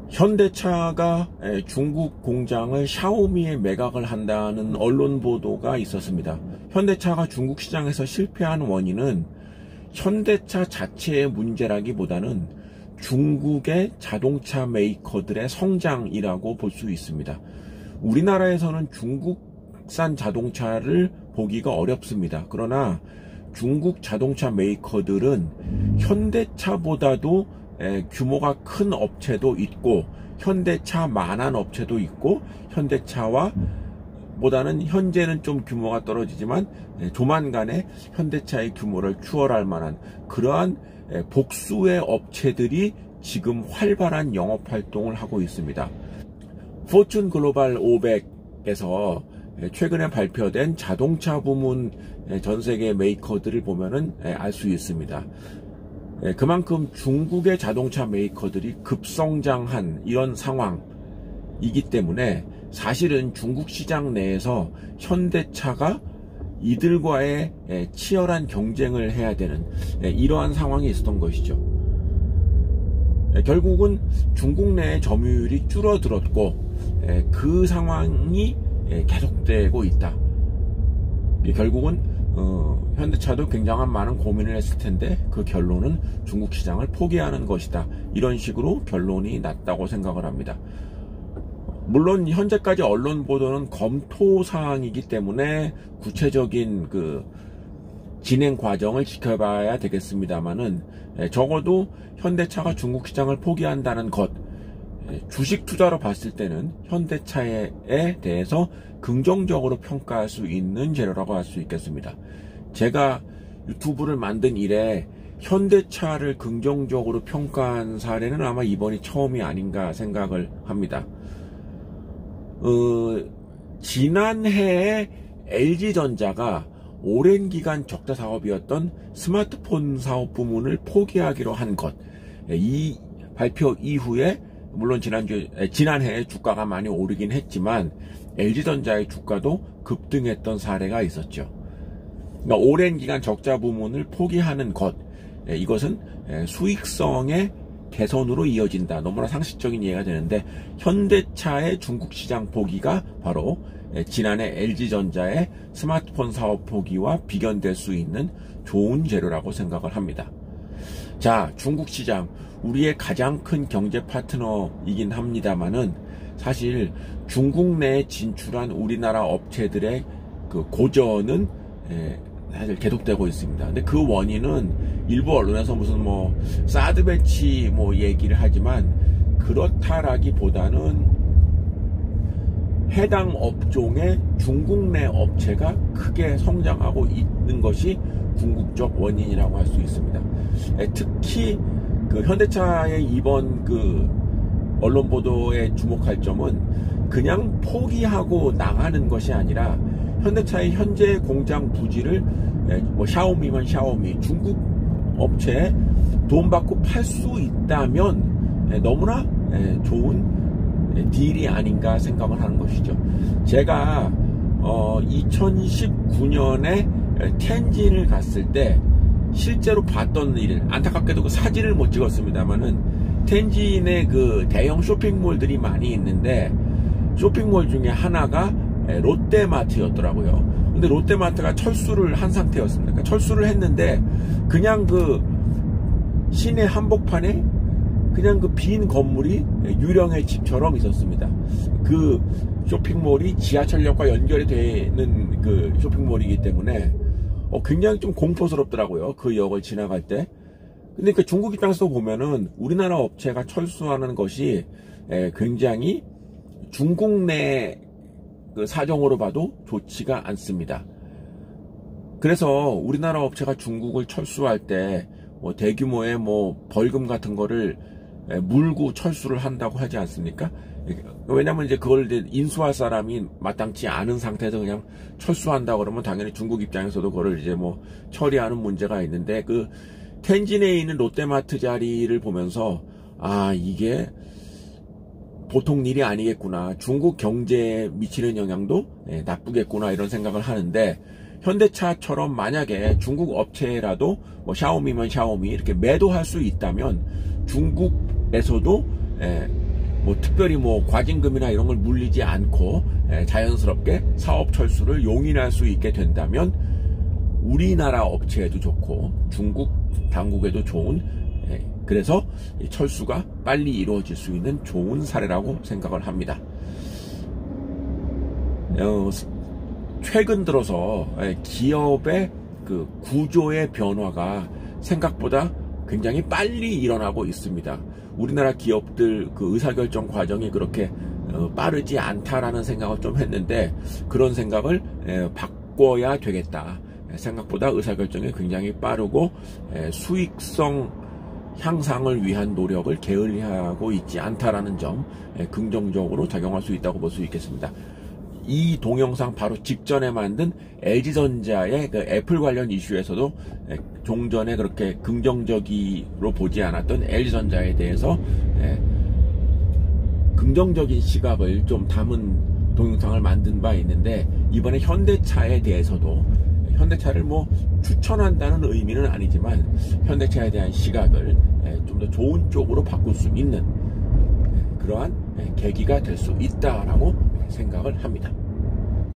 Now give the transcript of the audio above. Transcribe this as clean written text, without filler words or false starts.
현대차가 중국 공장을 샤오미에 매각을 한다는 언론 보도가 있었습니다. 현대차가 중국 시장에서 실패한 원인은 현대차 자체의 문제라기보다는 중국의 자동차 메이커들의 성장이라고 볼 수 있습니다. 우리나라에서는 중국산 자동차를 보기가 어렵습니다. 그러나 중국 자동차 메이커들은 현대차보다도 규모가 큰 업체도 있고 현대차만한 업체도 있고 현대차와 보다는 현재는 좀 규모가 떨어지지만 조만간에 현대차의 규모를 추월할 만한 그러한 복수의 업체들이 지금 활발한 영업활동을 하고 있습니다. 포춘 글로벌 500에서 최근에 발표된 자동차 부문 전세계 메이커들을 보면은 알 수 있습니다. 그만큼 중국의 자동차 메이커들이 급성장한 이런 상황이기 때문에 사실은 중국 시장 내에서 현대차가 이들과의 치열한 경쟁을 해야 되는 이러한 상황이 있었던 것이죠. 결국은 중국 내의 점유율이 줄어들었고 그 상황이 계속되고 있다. 결국은 현대차도 굉장한 많은 고민을 했을 텐데 그 결론은 중국 시장을 포기하는 것이다. 이런 식으로 결론이 났다고 생각을 합니다. 물론 현재까지 언론 보도는 검토 사항이기 때문에 구체적인 그 진행 과정을 지켜봐야 되겠습니다만은 적어도 현대차가 중국 시장을 포기한다는 것, 주식 투자로 봤을 때는 현대차에 대해서 긍정적으로 평가할 수 있는 재료라고 할 수 있겠습니다. 제가 유튜브를 만든 이래 현대차를 긍정적으로 평가한 사례는 아마 이번이 처음이 아닌가 생각을 합니다. 지난해에 LG전자가 오랜 기간 적자 사업이었던 스마트폰 사업 부문을 포기하기로 한 것, 이 발표 이후에 물론 지난해에 주가가 많이 오르긴 했지만 LG전자의 주가도 급등했던 사례가 있었죠. 그러니까 오랜 기간 적자 부문을 포기하는 것, 이것은 수익성의 개선으로 이어진다. 너무나 상식적인 이해가 되는데 현대차의 중국 시장 포기가 바로 지난해 LG전자의 스마트폰 사업 포기와 비견될 수 있는 좋은 재료라고 생각을 합니다. 자, 중국 시장, 우리의 가장 큰 경제 파트너이긴 합니다만은 사실 중국 내에 진출한 우리나라 업체들의 그 고전은 사실 계속되고 있습니다. 근데 그 원인은 일부 언론에서 무슨 사드 배치 얘기를 하지만 그렇다라기보다는 해당 업종의 중국 내 업체가 크게 성장하고 있는 것이 궁극적 원인이라고 할 수 있습니다. 특히 그 현대차의 이번 그 언론 보도에 주목할 점은 그냥 포기하고 나가는 것이 아니라 현대차의 현재 공장 부지를 샤오미면 샤오미 중국 업체에 돈 받고 팔 수 있다면 너무나 좋은 딜이 아닌가 생각을 하는 것이죠. 제가 2019년에 텐진을 갔을 때 실제로 봤던 일, 안타깝게도 그 사진을 못 찍었습니다만은 텐진에 그 대형 쇼핑몰들이 많이 있는데 쇼핑몰 중에 하나가 롯데마트였더라고요. 근데 롯데마트가 철수를 한 상태였습니다. 그러니까 철수를 했는데 그냥 그 시내 한복판에 그냥 그 빈 건물이 유령의 집처럼 있었습니다. 그 쇼핑몰이 지하철역과 연결이 되는 그 쇼핑몰이기 때문에 굉장히 좀 공포스럽더라고요. 그 역을 지나갈 때. 근데 그 중국 입장에서 보면은 우리나라 업체가 철수하는 것이 굉장히 중국 내 그 사정으로 봐도 좋지가 않습니다. 그래서 우리나라 업체가 중국을 철수할 때 대규모의 벌금 같은 거를 물고 철수를 한다고 하지 않습니까? 왜냐면 이제 그걸 이제 인수할 사람이 마땅치 않은 상태에서 그냥 철수한다 그러면 당연히 중국 입장에서도 그걸 이제 처리하는 문제가 있는데 그 텐진에 있는 롯데마트 자리를 보면서 이게 보통 일이 아니겠구나. 중국 경제에 미치는 영향도 나쁘겠구나 이런 생각을 하는데 현대차처럼 만약에 중국 업체라도 샤오미면 샤오미 이렇게 매도할 수 있다면 중국에서도 뭐 특별히 뭐 과징금이나 이런 걸 물리지 않고 자연스럽게 사업 철수를 용인할 수 있게 된다면 우리나라 업체에도 좋고 중국 당국에도 좋은, 그래서 철수가 빨리 이루어질 수 있는 좋은 사례라고 생각을 합니다. 최근 들어서 기업의 그 구조의 변화가 생각보다 굉장히 빨리 일어나고 있습니다. 우리나라 기업들 그 의사결정 과정이 그렇게 빠르지 않다라는 생각을 좀 했는데, 그런 생각을 바꿔야 되겠다. 생각보다 의사결정이 굉장히 빠르고 수익성 향상을 위한 노력을 게을리하고 있지 않다라는 점, 긍정적으로 작용할 수 있다고 볼 수 있겠습니다. 이 동영상 바로 직전에 만든 LG전자의 그 애플 관련 이슈에서도 종전에 그렇게 긍정적으로 보지 않았던 LG전자에 대해서 긍정적인 시각을 좀 담은 동영상을 만든 바 있는데, 이번에 현대차에 대해서도, 현대차를 뭐 추천한다는 의미는 아니지만 현대차에 대한 시각을 좀 더 좋은 쪽으로 바꿀 수 있는 그러한 계기가 될 수 있다라고 생각을 합니다.